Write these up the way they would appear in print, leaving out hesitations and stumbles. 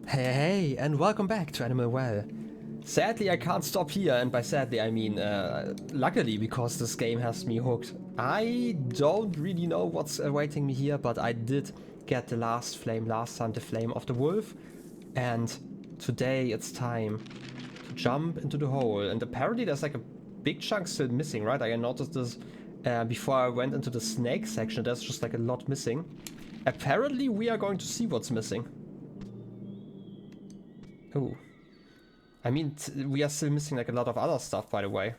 Hey, and welcome back to Animal Well. Sadly, I can't stop here, and by sadly I mean luckily, because this game has me hooked. I don't really know what's awaiting me here, but I did get the last flame last time, the flame of the wolf, and today it's time to jump into the hole. And apparently there's like a big chunk still missing, right? I noticed this before I went into the snake section. There's just like a lot missing. Apparently we are going to see what's missing. Oh. I mean, we are still missing like a lot of other stuff, by the way.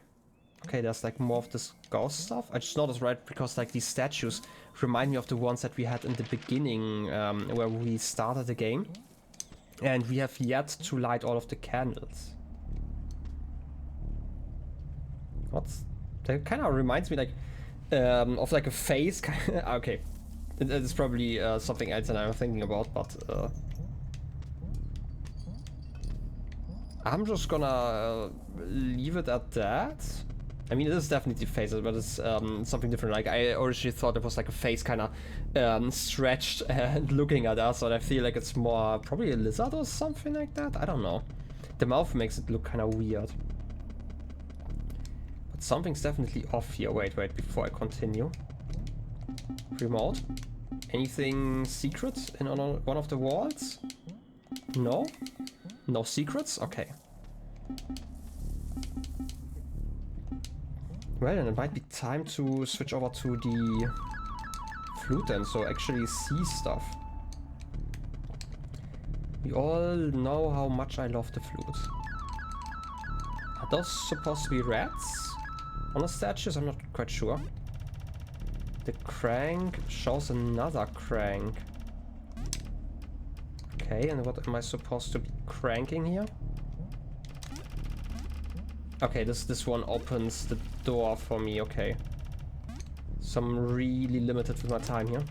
Okay, there's like more of this ghost stuff. I just noticed, right, because like these statues remind me of the ones that we had in the beginning, where we started the game. And we have yet to light all of the candles. That kind of reminds me like of like a face. Okay, it's probably something else that I'm thinking about, but I'm just gonna leave it at that. I mean, it is definitely faces, but it's something different. Like, I originally thought it was like a face kind of stretched and looking at us, and I feel like it's more probably a lizard or something like that. I don't know. The mouth makes it look kind of weird. But something's definitely off here. Wait, before I continue. Remote. Anything secret in on one of the walls? No? No secrets? Okay. Well, then it might be time to switch over to the flute then, so actually see stuff. We all know how much I love the flute. Are those supposed to be rats on the statues? I'm not quite sure. The crank shows another crank. Okay, and what am I supposed to be cranking here? Okay, this one opens the door for me, okay. So I'm really limited with my time here.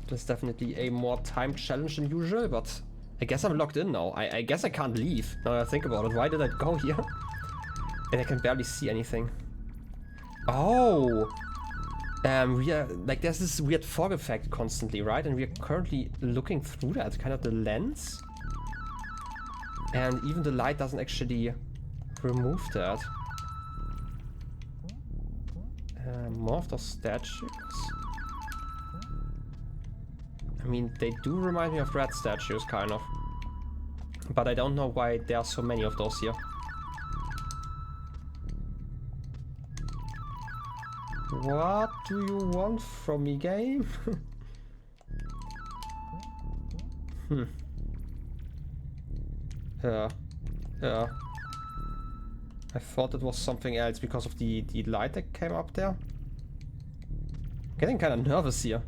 There's definitely a more time challenge than usual, but I guess I'm locked in now. I guess I can't leave, now that I think about it. Why did I go here? And I can barely see anything. Oh! We are, like, there's this weird fog effect constantly, right? And we are currently looking through that, kind of the lens. And even the light doesn't actually remove that. More of those statues. I mean, they do remind me of rat statues, kind of. But I don't know why there are so many of those here. What do you want from me, game? I thought it was something else because of the light that came up there. Getting kind of nervous here.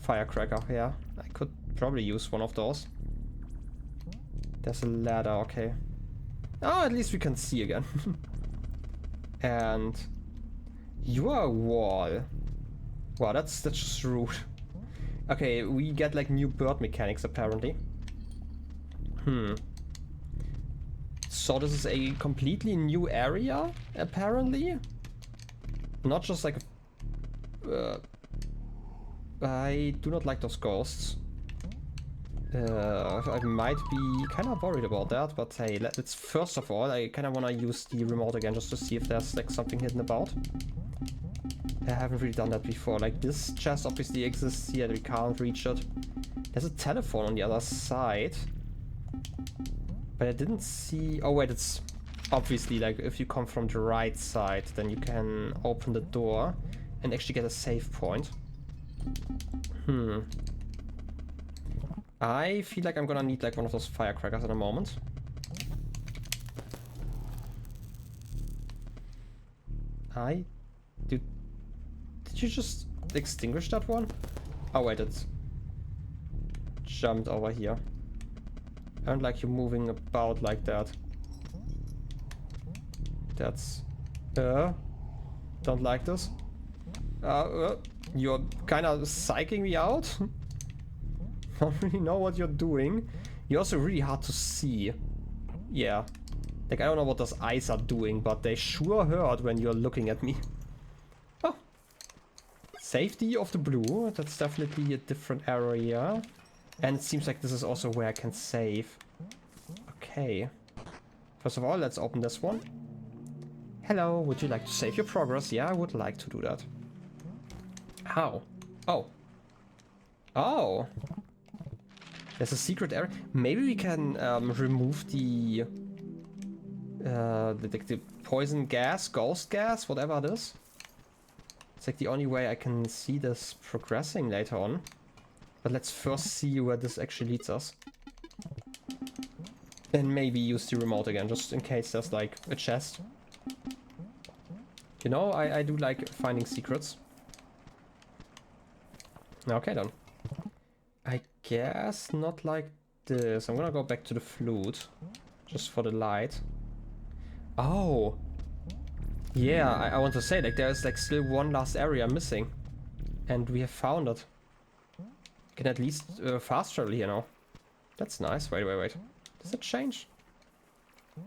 Firecracker, yeah. I could probably use one of those. There's a ladder, okay. Oh, at least we can see again. And your wall. Wow, that's just rude. Okay, we get like new bird mechanics apparently. So this is a completely new area, apparently. Not just like I do not like those ghosts. I might be kind of worried about that, but hey, let's first of all, I kind of want to use the remote again just to see if there's like something hidden about. I haven't really done that before. Like, this chest obviously exists here, we can't reach it. There's a telephone on the other side. But I didn't see... Oh wait, it's obviously like if you come from the right side, then you can open the door and actually get a save point. I feel like I'm gonna need like one of those firecrackers in a moment. Did you just extinguish that one? Oh wait, it's jumped over here. I don't like you moving about like that. That's... don't like this. You're kind of psyching me out. I don't really know what you're doing. You're also really hard to see. Yeah. Like, I don't know what those eyes are doing, but they sure hurt when you're looking at me. Oh. Safety of the blue. That's definitely a different area. And it seems like this is also where I can save. Okay. First of all, let's open this one. Hello, would you like to save your progress? Yeah, I would like to do that. How? Oh. Oh. There's a secret area. Maybe we can remove the poison gas, ghost gas, whatever it is. It's like the only way I can see this progressing later on. But let's first see where this actually leads us. And maybe use the remote again, just in case there's like a chest. You know, I do like finding secrets. Okay then. I guess not like this. I'm gonna go back to the flute. Just for the light. Oh! Yeah, I want to say, like, there's like still one last area missing. And we have found it. Can at least fast travel here now. That's nice. Wait. Does it change?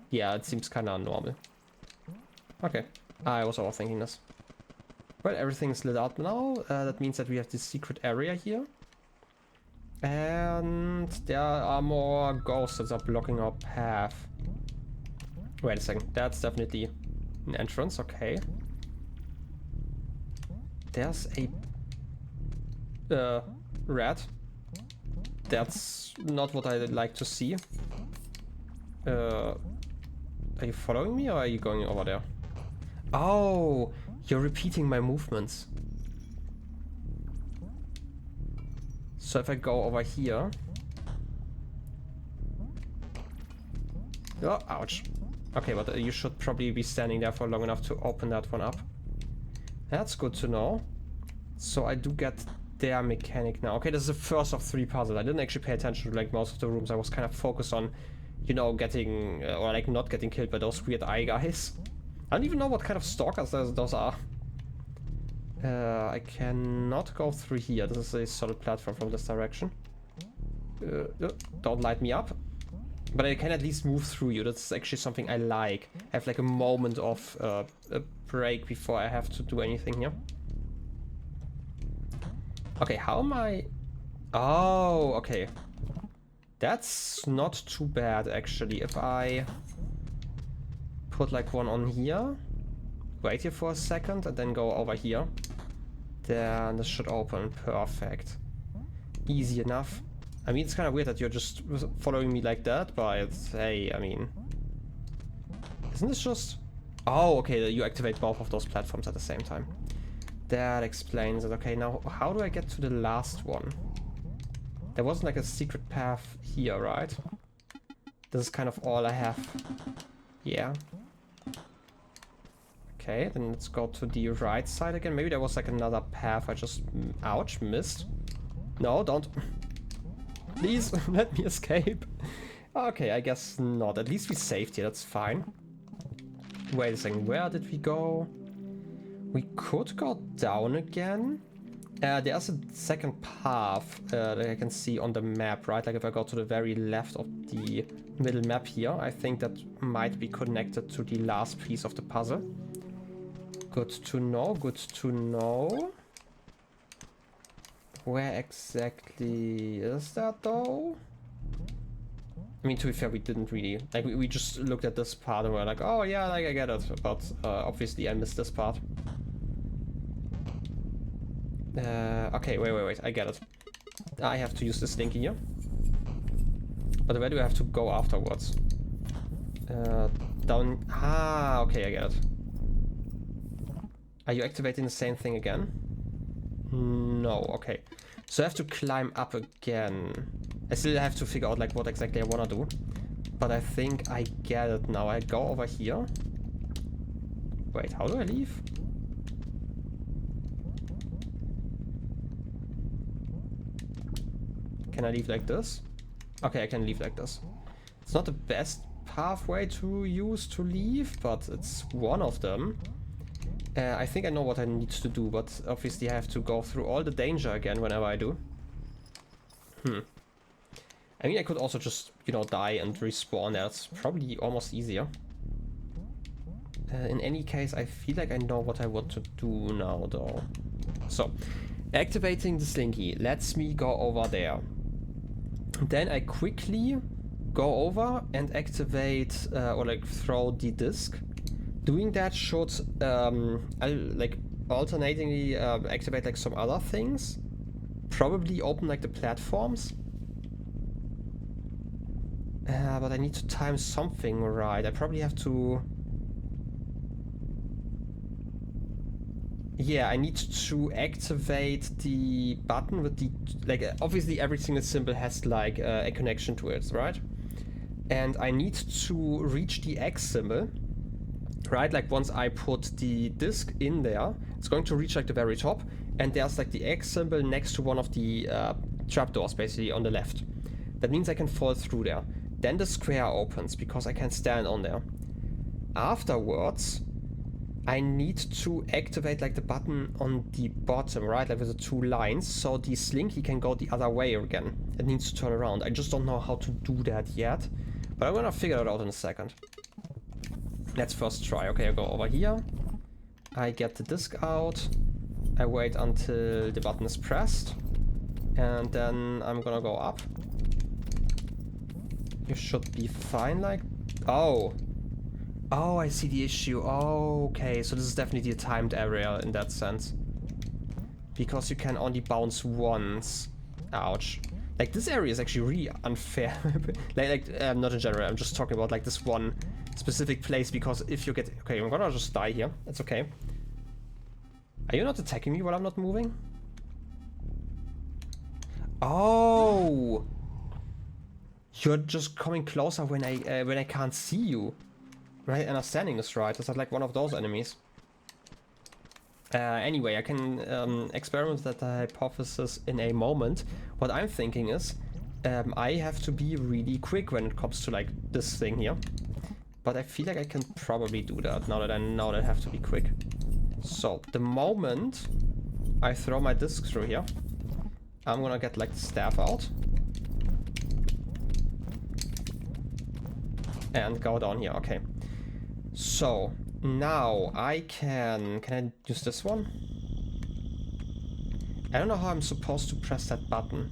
Yeah, it seems kinda normal. Okay. I was overthinking this. Well, everything's lit out now. That means that we have this secret area here. And there are more ghosts that are blocking our path. Wait a second. That's definitely an entrance. Okay. There's a rat. That's not what I'd like to see. Are you following me or are you going over there? Oh, you're repeating my movements. So if I go over here... Oh, ouch. Okay, but you should probably be standing there for long enough to open that one up. That's good to know. So I do get their mechanic now. Okay, this is the first of 3 puzzles. I didn't actually pay attention to like most of the rooms. I was kind of focused on, you know, getting or like not getting killed by those weird eye guys. I don't even know what kind of stalkers those are. I cannot go through here. This is a solid platform from this direction. Don't light me up. But I can at least move through you. That's actually something I like. Have like a moment of a break before I have to do anything here. Okay, how am I... Oh, okay. That's not too bad, actually. If I put like one on here, wait here for a second, and then go over here, then this should open. Perfect. Easy enough. I mean, it's kind of weird that you're just following me like that, but hey, I mean... Isn't this just... Oh, okay, you activate both of those platforms at the same time. That explains it. Okay, now how do I get to the last one? There wasn't like a secret path here, right? This is kind of all I have. Yeah. Okay, then let's go to the right side again. Maybe there was like another path I just... Ouch, missed. No, don't... Please, let me escape. Okay, I guess not. At least we saved here, that's fine. Wait a second, where did we go? We could go down again. There's a second path that I can see on the map, right? Like if I go to the very left of the middle map here, I think that might be connected to the last piece of the puzzle. Good to know, good to know. Where exactly is that though? I mean, to be fair, we didn't really... Like, we just looked at this part and we're like, oh yeah, like I get it. But obviously I missed this part. Okay, wait, I get it. I have to use the slinky here. But where do I have to go afterwards? Down... Ah, okay, I get it. Are you activating the same thing again? No, okay. So I have to climb up again. I still have to figure out like what exactly I want to do. But I think I get it now. I go over here. Wait, how do I leave? Can I leave like this? Okay, I can leave like this. It's not the best pathway to use to leave, but it's one of them. I think I know what I need to do, but obviously I have to go through all the danger again whenever I do. I mean, I could also just, you know, die and respawn. That's probably almost easier. In any case, I feel like I know what I want to do now, though. So, activating the slinky lets me go over there. Then I quickly go over and activate or like throw the disc. Doing that should like alternatingly activate like some other things. Probably open like the platforms. But I need to time something right. I probably have to... Yeah, I need to activate the button with the... Like, obviously every single symbol has like a connection to it, right? And I need to reach the X symbol, right? Like once I put the disc in there, it's going to reach like the very top, and there's like the X symbol next to one of the trapdoors basically on the left. That means I can fall through there. Then the square opens because I can stand on there. Afterwards, I need to activate like the button on the bottom, right? Like with the two lines, so the slinky can go the other way again. It needs to turn around. I just don't know how to do that yet, but I'm gonna figure it out in a second. Let's first try. Okay, I go over here. I get the disc out. I wait until the button is pressed. And then I'm gonna go up. You should be fine, like... Oh! Oh, I see the issue. Oh, okay, so this is definitely a timed area in that sense. Because you can only bounce once. Ouch. Like, this area is actually really unfair. Not in general, I'm just talking about, like, this one specific place, because if you get... Okay, I'm gonna just die here. That's okay. Are you not attacking me while I'm not moving? Oh! You're just coming closer when I can't see you. Right, understanding this right. Is that like one of those enemies? Anyway, I can experiment with that hypothesis in a moment. What I'm thinking is, I have to be really quick when it comes to like this thing here. But I feel like I can probably do that now that I know that I have to be quick. So, the moment I throw my disc through here, I'm gonna get like the staff out. And go down here, okay. So, now I can I use this one? I don't know how I'm supposed to press that button.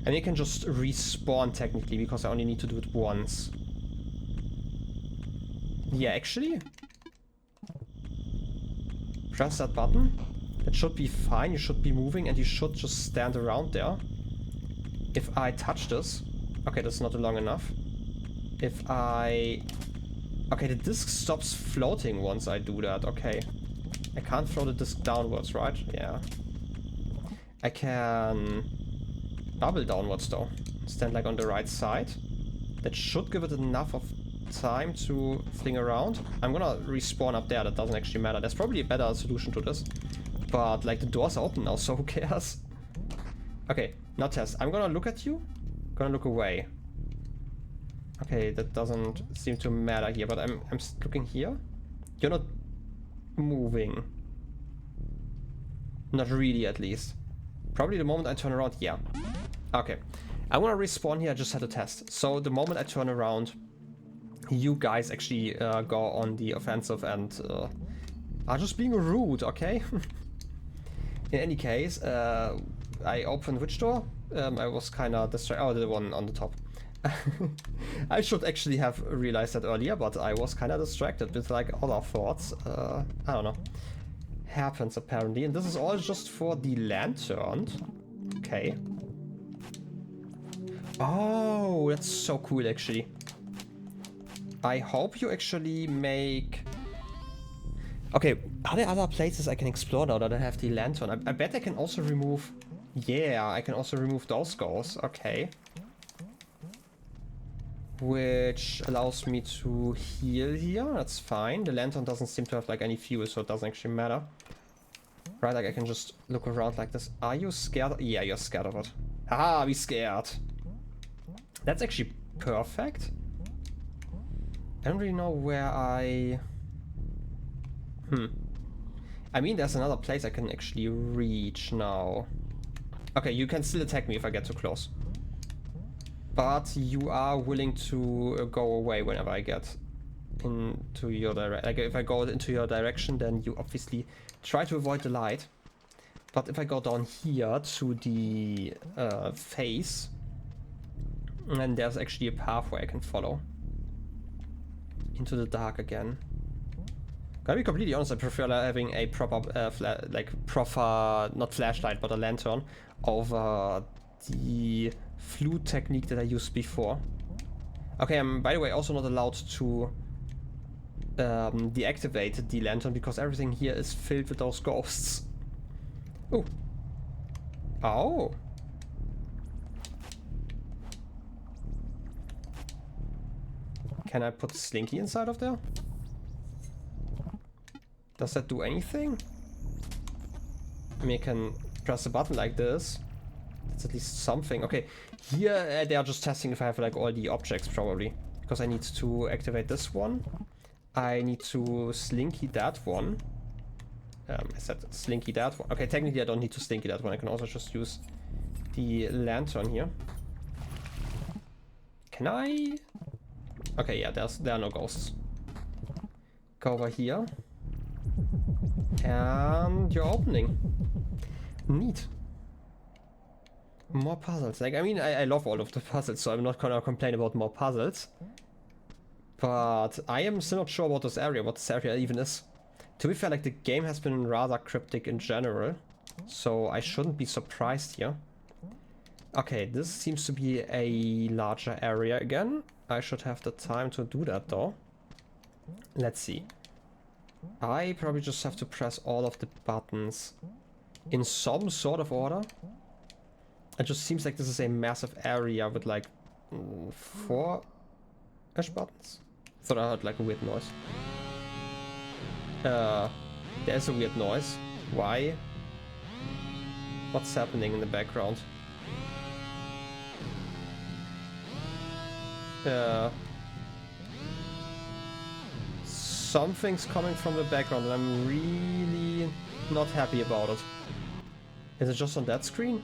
And you can just respawn technically, because I only need to do it once. Yeah, actually. Press that button. That should be fine, you should be moving, and you should just stand around there. If I touch this... Okay, that's not long enough. If I... Okay, the disc stops floating once I do that, okay. I can't throw the disc downwards, right? Yeah. I can... double downwards though. Stand like on the right side. That should give it enough of time to fling around. I'm gonna respawn up there, that doesn't actually matter. There's probably a better solution to this. But like the doors are open now, so who cares? Okay, now test. I'm gonna look at you. Gonna look away. Okay, that doesn't seem to matter here, but I'm looking here. You're not moving. Not really, at least. Probably the moment I turn around, yeah. Okay. I want to respawn here, I just had to test. So the moment I turn around, you guys actually go on the offensive and are just being rude, okay? In any case, I opened which door? I was kind of distracted. Oh, the one on the top. I should actually have realized that earlier, but I was kind of distracted with like other thoughts. I don't know. Happens apparently, and this is all just for the lantern. Okay. Oh, that's so cool actually. I hope you actually make... Okay, are there other places I can explore now that I have the lantern? I bet I can also remove... Yeah, I can also remove those goals. Okay. Which allows me to heal here. That's fine. The lantern doesn't seem to have like any fuel, so it doesn't actually matter. Right, like I can just look around like this. Are you scared? Yeah, you're scared of it. Haha, be scared. That's actually perfect. I don't really know where I... I mean, there's another place I can actually reach now. Okay, you can still attack me if I get too close. But you are willing to go away whenever I get into your direction. Like, if I go into your direction, then you obviously try to avoid the light. But if I go down here to the face, And there's actually a pathway I can follow. Into the dark again. Gotta be completely honest, I prefer having a proper, not flashlight, but a lantern over the flute technique that I used before. Okay, I'm, by the way, also not allowed to deactivate the lantern because everything here is filled with those ghosts. Ooh. Oh. Can I put Slinky inside of there? Does that do anything? I mean, I can press a button like this. That's at least something. Okay, here they are just testing if I have like all the objects probably. Because I need to activate this one. I need to Slinky that one. I said Slinky that one. Okay, technically I don't need to Slinky that one. I can also just use the lantern here. Can I? Okay, yeah, there are no ghosts. Go over here. And you're opening. Neat. More puzzles. Like, I mean, I love all of the puzzles, so I'm not gonna complain about more puzzles. But I am still not sure about this area, what this area even is. To be fair, like, the game has been rather cryptic in general, so I shouldn't be surprised here. Okay, this seems to be a larger area again. I should have the time to do that, though. Let's see. I probably just have to press all of the buttons in some sort of order. It just seems like this is a massive area with like 4-ish buttons. Thought I heard like a weird noise. There's a weird noise. Why? What's happening in the background? Something's coming from the background and I'm really not happy about it. Is it just on that screen?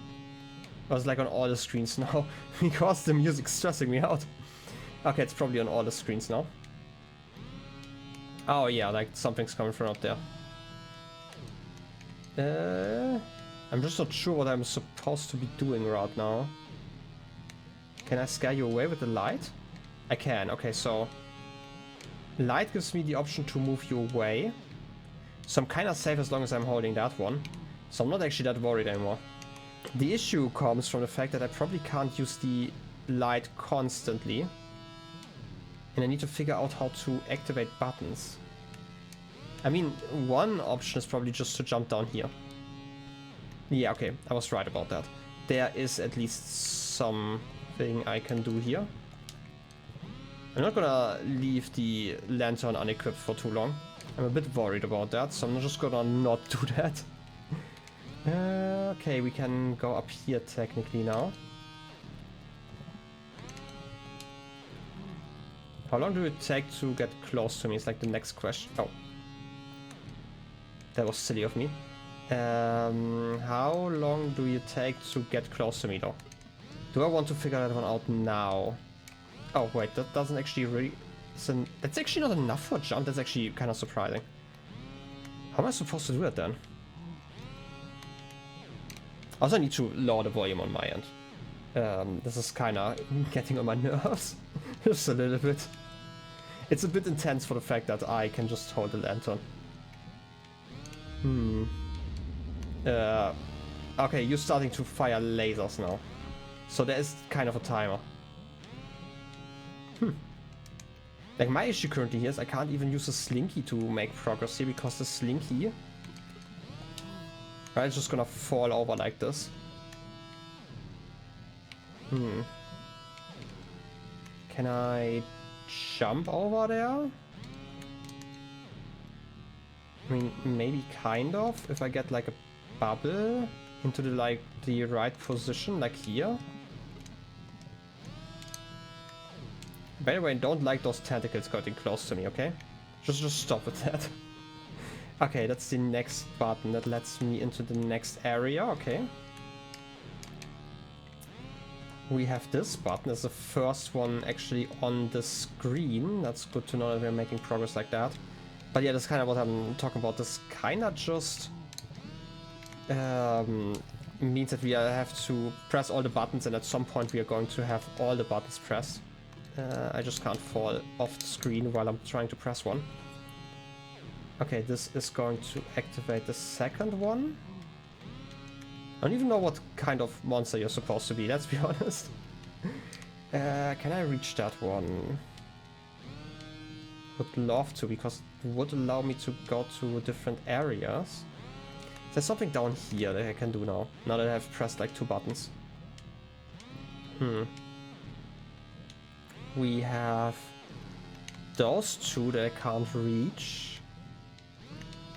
Or is it like on all the screens now? Because the music's stressing me out. Okay, it's probably on all the screens now. Oh yeah, like something's coming from up there. I'm just not sure what I'm supposed to be doing right now. Can I scare you away with the light? I can, okay, so... Light gives me the option to move you away. So I'm kind of safe as long as I'm holding that one. So I'm not actually that worried anymore. The issue comes from the fact that I probably can't use the light constantly. And I need to figure out how to activate buttons. I mean, one option is probably just to jump down here. Yeah, okay, I was right about that. There is at least something I can do here. I'm not gonna leave the lantern unequipped for too long. I'm a bit worried about that, so I'm just gonna not do that. Okay, we can go up here technically now. How long do it take to get close to me? It's like the next question. Oh. That was silly of me. How long do you take to get close to me though? Do I want to figure that one out now? Oh wait, that doesn't actually really... That's actually not enough for a jump. That's actually kind of surprising. How am I supposed to do it then? I also need to lower the volume on my end. This is kind of getting on my nerves. Just a little bit. It's a bit intense for the fact that I can just hold the lantern. Okay, you're starting to fire lasers now. So there is kind of a timer. Like my issue currently here is I can't even use a Slinky to make progress here because the Slinky... Right, it's just gonna fall over like this. Can I jump over there? I mean, maybe kind of, if I get like a bubble into the right position, like here. By the way, I don't like those tentacles getting close to me, okay? Just stop with that. Okay, that's the next button that lets me into the next area, okay. We have this button as the first one actually on the screen. That's good to know that we're making progress like that. But yeah, that's kind of what I'm talking about. This kind of just means that we have to press all the buttons, and at some point we are going to have all the buttons pressed. I just can't fall off the screen while I'm trying to press one. Okay, this is going to activate the second one. I don't even know what kind of monster you're supposed to be, let's be honest. Can I reach that one? Would love to, because it would allow me to go to different areas. There's something down here that I can do now that I've pressed like 2 buttons. We have those 2 that I can't reach.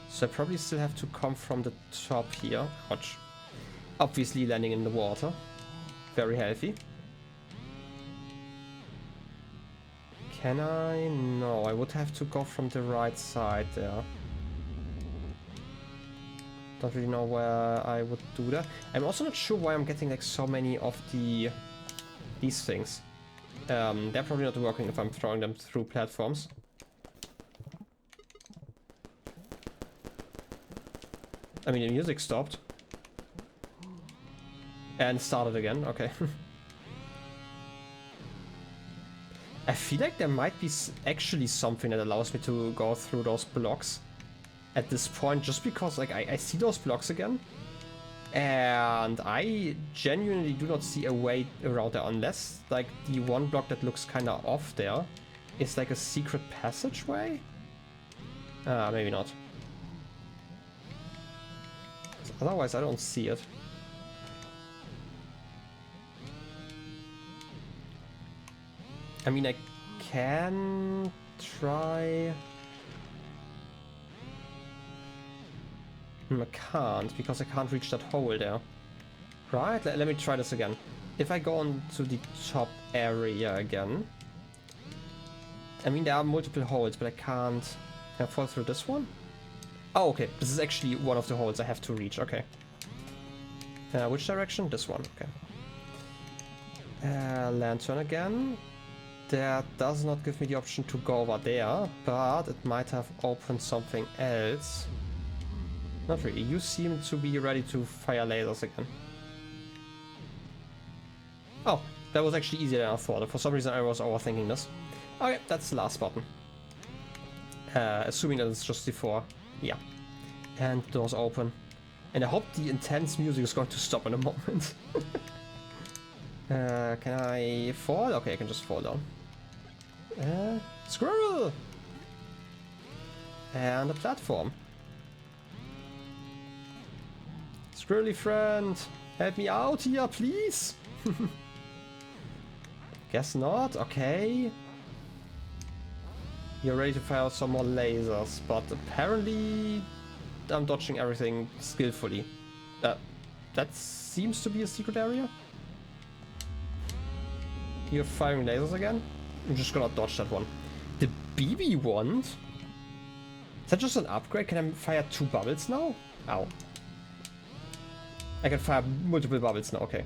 So I probably still have to come from the top here. Ouch. Obviously landing in the water. Very healthy. Can I? No, I would have to go from the right side there. Don't really know where I would do that. I'm also not sure why I'm getting like so many of these things. They're probably not working if I'm throwing them through platforms. I mean, the music stopped. And started again, okay. I feel like there might be actually something that allows me to go through those blocks at this point, just because like I see those blocks again. And I genuinely do not see a way around there, unless like the one block that looks kind of off there is like a secret passageway? Maybe not. Otherwise I don't see it. I mean, I can try... I can't, because I can't reach that hole there. Right, let me try this again. If I go on to the top area again... I mean, there are multiple holes, but I can't... Can I fall through this one? Oh, okay. This is actually one of the holes I have to reach. Okay. Which direction? This one. Okay. Lantern again. That does not give me the option to go over there, but it might have opened something else. Not really. You seem to be ready to fire lasers again. Oh, that was actually easier than I thought. For some reason I was overthinking this. Okay, that's the last button. Assuming that it's just the 4. Yeah. And doors open. And I hope the intense music is going to stop in a moment. Can I fall? Okay, I can just fall down. Squirrel! And a platform. Squirrely friend, help me out here, please! Guess not, okay. You're ready to fire some more lasers, but apparently I'm dodging everything skillfully. That seems to be a secret area. You're firing lasers again? I'm just gonna dodge that one. The BB wand? Is that just an upgrade? Can I fire 2 bubbles now? Ow. I can fire multiple bubbles now, okay.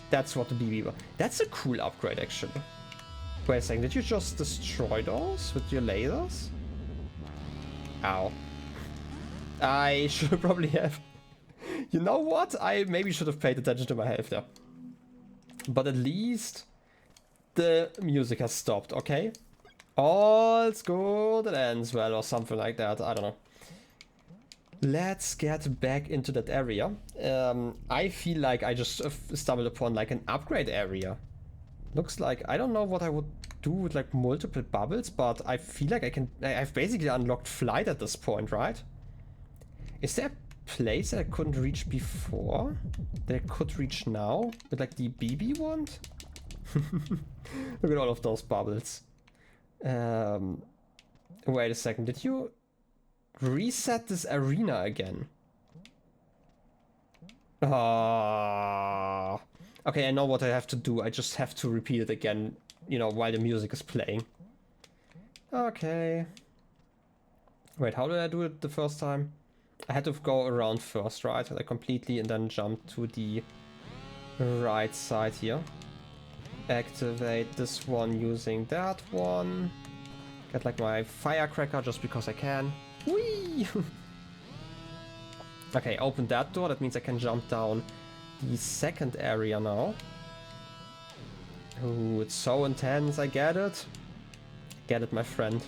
That's what the BB was. That's a cool upgrade, actually. Wait a second, did you just destroy those with your lasers? Ow. I should probably have... You know what? I maybe should have paid attention to my health there. But at least the music has stopped, okay? All's good that ends well, or something like that. I don't know. Let's get back into that area. I feel like I just stumbled upon like an upgrade area. Looks like, I don't know what I would do with like multiple bubbles, but I feel like I've basically unlocked flight at this point, right? Is there a place that I couldn't reach before that I could reach now with like the BB wand? Look at all of those bubbles. Wait a second, did you reset this arena again? Ah. Okay, I know what I have to do. I just have to repeat it again, you know, while the music is playing. Okay. Wait, how did I do it the first time? I had to go around first, right? Like completely, and then jump to the right side here. Activate this one using that one. Get like my firecracker just because I can. Whee! Okay, open that door. That means I can jump down the second area now. Ooh, it's so intense, I get it. Get it, my friend.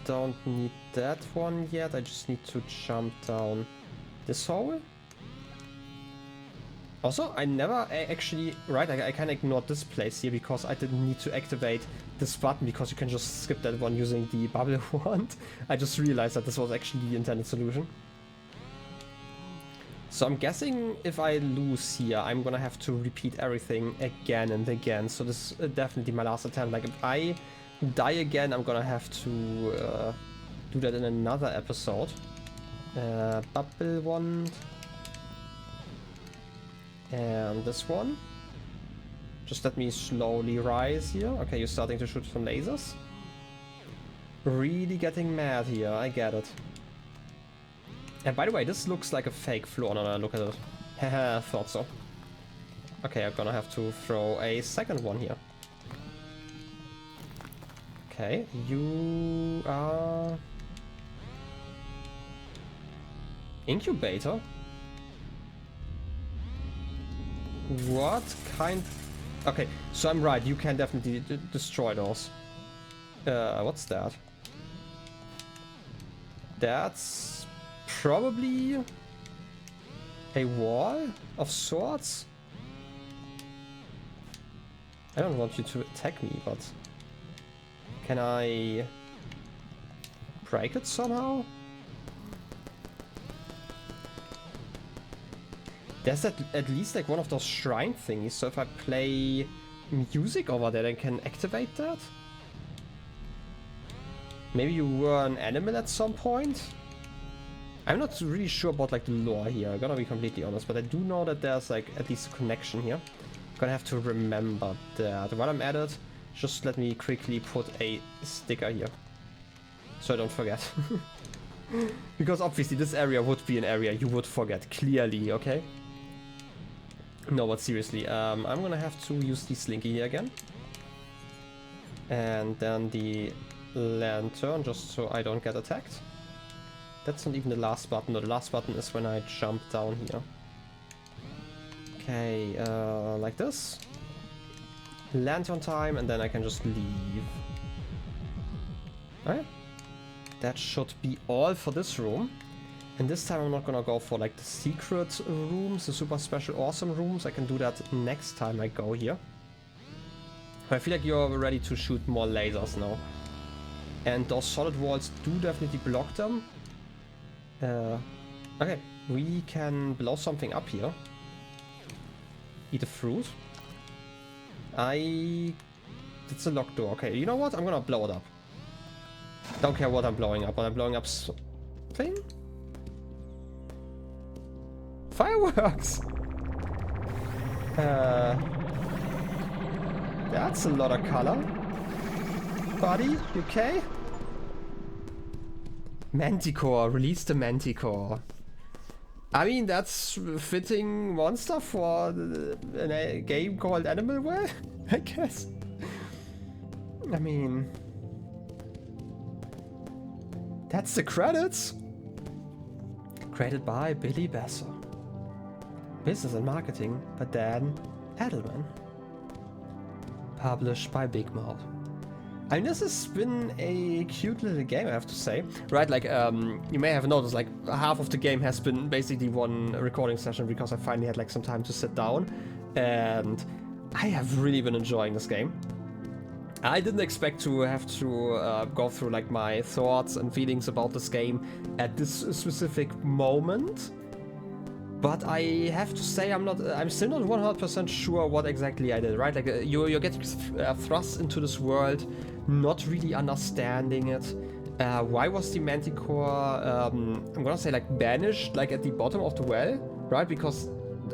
Don't need that one yet, I just need to jump down this hole. Also, I never actually, right, I kind of ignored this place here because I didn't need to activate this button because you can just skip that one using the bubble wand. I just realized that this was actually the intended solution. So I'm guessing if I lose here, I'm gonna have to repeat everything again and again. So this is definitely my last attempt. Like if I die again, I'm gonna have to do that in another episode. Bubble wand. And this one. Just let me slowly rise here. Okay, you're starting to shoot some lasers. Really getting mad here, I get it. And by the way, this looks like a fake floor. No, look at it. Haha, thought so. Okay, I'm gonna have to throw a second one here. Okay, you are... Incubator? What kind... Okay, so I'm right, you can definitely destroy those. What's that? That's probably a wall of sorts. I don't want you to attack me, but can I break it somehow? There's at least like one of those shrine thingies, so if I play music over there, I can activate that? Maybe you were an animal at some point? I'm not really sure about like the lore here, I'm gonna be completely honest, but I do know that there's like at least a connection here. I'm gonna have to remember that. While I'm at it, just let me quickly put a sticker here, so I don't forget. Because obviously this area would be an area you would forget, clearly, okay? No, but seriously, I'm gonna have to use the slinky here again. And then the lantern, just so I don't get attacked. That's not even the last button. No, the last button is when I jump down here. Okay, like this. Lantern time, and then I can just leave. Alright. That should be all for this room. And this time I'm not gonna go for like the secret rooms, the super special awesome rooms. I can do that next time I go here. I feel like you're ready to shoot more lasers now. And those solid walls do definitely block them. Okay, we can blow something up here. Eat a fruit. It's a locked door. Okay, you know what? I'm gonna blow it up. Don't care what I'm blowing up, but I'm blowing up something? Fireworks! That's a lot of color. Buddy, you okay? Manticore, release the Manticore. I mean, that's fitting monster for a game called Animalware, I guess. I mean... That's the credits! Created by Billy Besser. Business and Marketing by Dan Edelman. Published by Big Mouth. I mean, this has been a cute little game, I have to say. Right, like, you may have noticed, like, half of the game has been basically one recording session because I finally had, like, some time to sit down. And I have really been enjoying this game. I didn't expect to have to go through, like, my thoughts and feelings about this game at this specific moment. But I have to say I'm still not 100% sure what exactly I did, right? Like, you're getting thrust into this world, not really understanding it. Why was the Manticore, I'm gonna say, like, banished, like, at the bottom of the well, right? Because,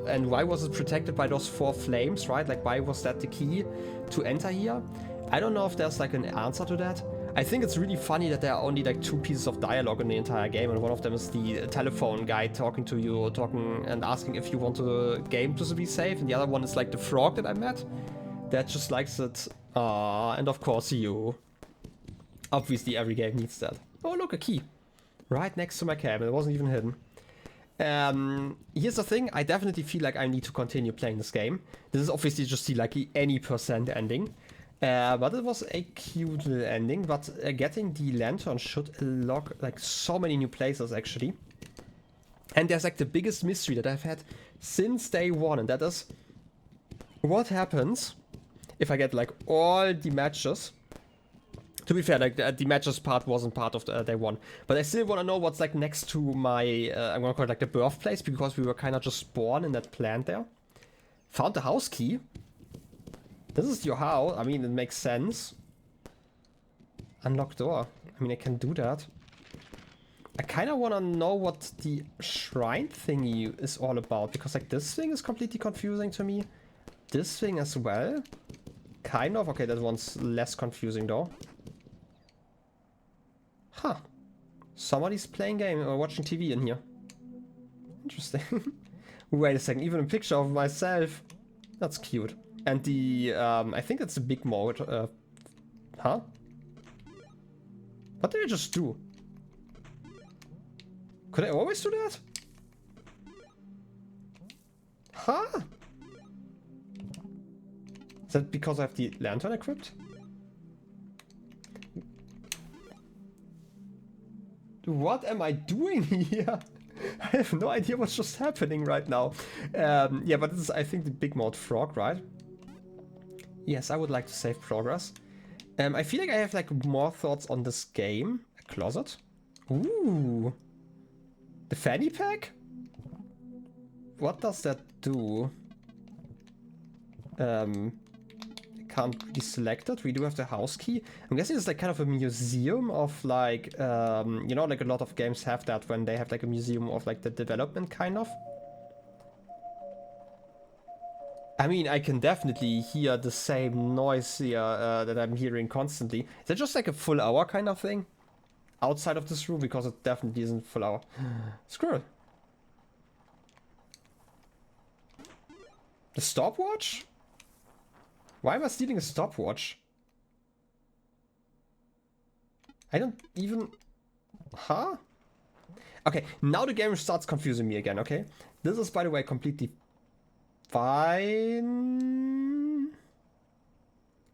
and why was it protected by those 4 flames, right? Like, why was that the key to enter here? I don't know if there's, like, an answer to that. I think it's really funny that there are only like 2 pieces of dialogue in the entire game, and one of them is the telephone guy talking to you, and asking if you want the game to be safe, and the other one is like the frog that I met that just likes it. And of course you. Obviously every game needs that. Oh look, a key. Right next to my cabin, it wasn't even hidden. Here's the thing, I definitely feel like I need to continue playing this game. This is obviously just the like any percent ending. But it was a cute little ending, but getting the lantern should unlock like so many new places actually. And there's like the biggest mystery that I've had since day one, and that is what happens if I get like all the matches. To be fair, like the matches part wasn't part of the day one, but I still want to know what's like next to my, I'm gonna call it like the birthplace, because we were kind of just born in that plant there. Found the house key. This is your house. I mean, it makes sense. Unlock door. I mean, I can do that. I kind of want to know what the shrine thingy is all about, because like this thing is completely confusing to me. This thing as well. Kind of. Okay, that one's less confusing though. Huh. Somebody's playing game or watching TV in here. Interesting. Wait a second, even a picture of myself. That's cute. And the, I think it's the big mode. Huh? What did I just do? Could I always do that? Huh? Is that because I have the lantern equipped? What am I doing here? I have no idea what's just happening right now. Yeah, but this is, I think, the big mode frog, right? Yes, I would like to save progress. I feel like I have like more thoughts on this game. A closet. Ooh. The fanny pack? What does that do? Can't really select it. We do have the house key. I'm guessing it's like kind of a museum of like, you know, like a lot of games have that when they have like a museum of like the development kind of. I mean, I can definitely hear the same noise here that I'm hearing constantly. Is that just like a full hour kind of thing? Outside of this room? Because it definitely isn't full hour. Squirrel. The stopwatch? Why am I stealing a stopwatch? I don't even... Huh? Okay, now the game starts confusing me again, okay? This is, by the way, completely fine.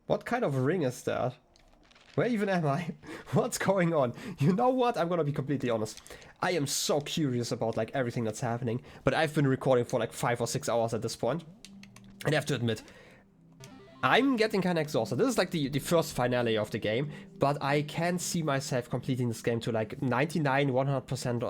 What kind of ring is that? Where even am I? What's going on? You know what? I'm gonna be completely honest. I am so curious about like everything that's happening, but I've been recording for like 5 or 6 hours at this point. And I have to admit, I'm getting kind of exhausted. This is like the first finale of the game, but I can see myself completing this game to like 99, 100%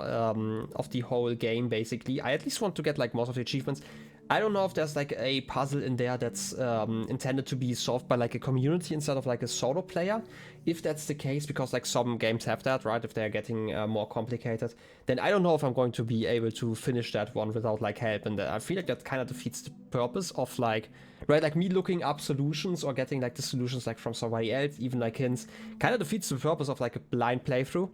of the whole game, basically. I at least want to get like most of the achievements. I don't know if there's like a puzzle in there that's intended to be solved by like a community instead of like a solo player. If that's the case, because like some games have that, right? If they're getting more complicated, then I don't know if I'm going to be able to finish that one without like help. And I feel like that kind of defeats the purpose of like, right? Like me looking up solutions or getting like the solutions like from somebody else, even like hints, kind of defeats the purpose of like a blind playthrough.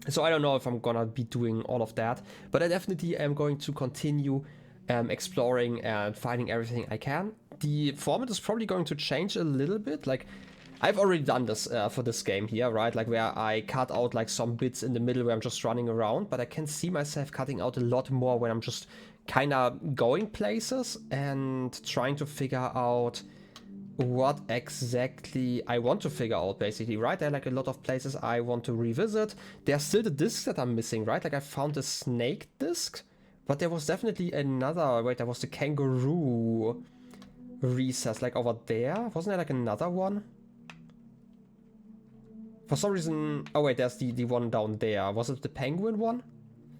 So I don't know if I'm gonna be doing all of that, but I definitely am going to continue exploring and finding everything I can. The format is probably going to change a little bit. Like, I've already done this for this game here, right? Like where I cut out like some bits in the middle where I'm just running around, but I can see myself cutting out a lot more when I'm just kind of going places and trying to figure out what exactly I want to figure out, basically, right? There are like a lot of places I want to revisit. There's still the discs that I'm missing, right? Like I found a snake disc, but there was definitely another, wait, there was the kangaroo recess, like over there. Wasn't there like another one? For some reason, oh wait, there's the one down there. Was it the penguin one?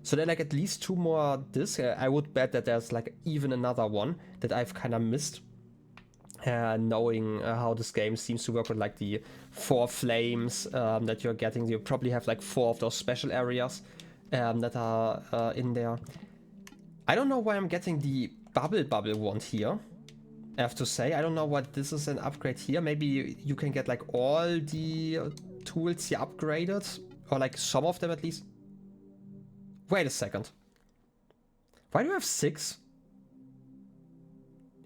So there are like at least 2 more discs. I would bet that there's like even another one that I've kind of missed. Knowing how this game seems to work with like the 4 flames that you're getting. You probably have like 4 of those special areas that are in there. I don't know why I'm getting the bubble wand here. I have to say, I don't know what this is an upgrade here. Maybe you can get like all the tools here upgraded, or like some of them at least. Wait a second. Why do I have 6?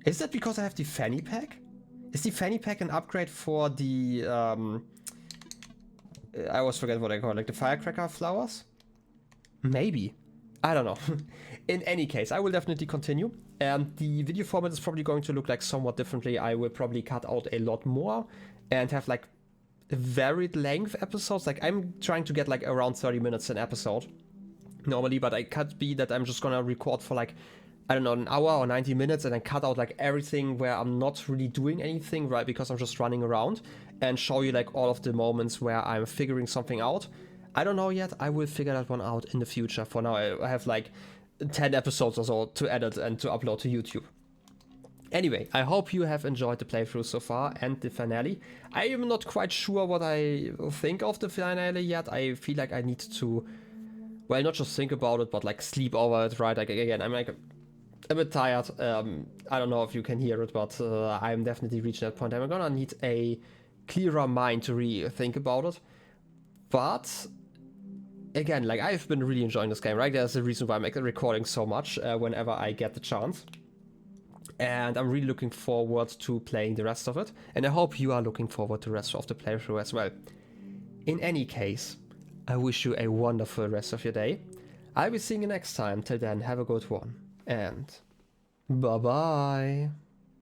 Is that because I have the fanny pack? Is the fanny pack an upgrade for the I always forget what I call it, like the firecracker flowers? Maybe. I don't know. In any case, I will definitely continue. The video format is probably going to look like somewhat differently. I will probably cut out a lot more and have like varied length episodes. Like I'm trying to get like around 30 minutes an episode normally, but it could be that I'm just gonna record for like, I don't know, an hour or 90 minutes and then cut out like everything where I'm not really doing anything, right? Because I'm just running around, and show you like all of the moments where I'm figuring something out. I don't know yet. I will figure that one out in the future. For now, I have like 10 episodes or so to edit and to upload to YouTube. Anyway, I hope you have enjoyed the playthrough so far and the finale. I am not quite sure what I think of the finale yet. I feel like I need to, well, not just think about it, but like sleep over it, right? Like again, I'm like a bit tired. I don't know if you can hear it, but I'm definitely reaching that point. I'm gonna need a clearer mind to really think about it. But again, like I've been really enjoying this game, right? There's a reason why I'm recording so much whenever I get the chance. And I'm really looking forward to playing the rest of it. And I hope you are looking forward to the rest of the playthrough as well. In any case, I wish you a wonderful rest of your day. I'll be seeing you next time. Till then, have a good one. And bye-bye.